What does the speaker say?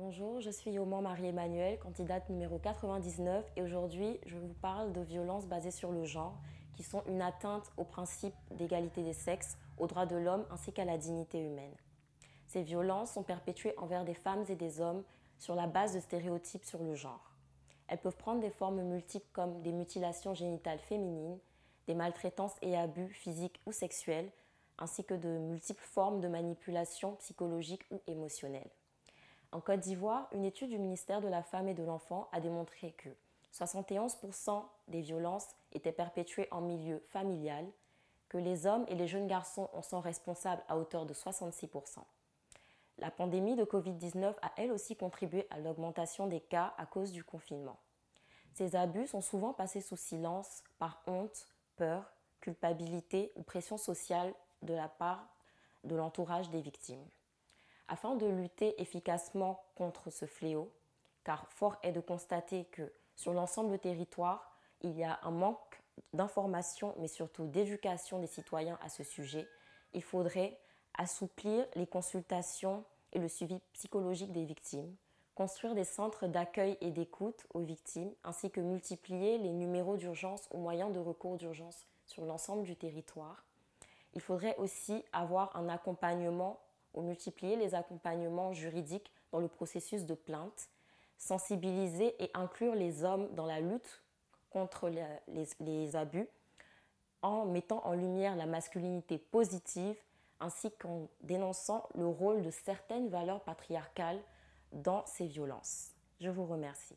Bonjour, je suis Yoman Marie-Emmanuelle, candidate numéro 99 et aujourd'hui je vous parle de violences basées sur le genre qui sont une atteinte au principe d'égalité des sexes, aux droits de l'homme ainsi qu'à la dignité humaine. Ces violences sont perpétuées envers des femmes et des hommes sur la base de stéréotypes sur le genre. Elles peuvent prendre des formes multiples comme des mutilations génitales féminines, des maltraitances et abus physiques ou sexuels, ainsi que de multiples formes de manipulation psychologique ou émotionnelle. En Côte d'Ivoire, une étude du ministère de la Femme et de l'Enfant a démontré que 71% des violences étaient perpétuées en milieu familial, que les hommes et les jeunes garçons en sont responsables à hauteur de 66%. La pandémie de Covid-19 a elle aussi contribué à l'augmentation des cas à cause du confinement. Ces abus sont souvent passés sous silence par honte, peur, culpabilité ou pression sociale de la part de l'entourage des victimes. Afin de lutter efficacement contre ce fléau, car fort est de constater que sur l'ensemble du territoire, il y a un manque d'information mais surtout d'éducation des citoyens à ce sujet, il faudrait assouplir les consultations et le suivi psychologique des victimes, construire des centres d'accueil et d'écoute aux victimes, ainsi que multiplier les numéros d'urgence aux moyens de recours d'urgence sur l'ensemble du territoire. Il faudrait aussi avoir un accompagnement ou multiplier les accompagnements juridiques dans le processus de plainte, sensibiliser et inclure les hommes dans la lutte contre les abus en mettant en lumière la masculinité positive ainsi qu'en dénonçant le rôle de certaines valeurs patriarcales dans ces violences. Je vous remercie.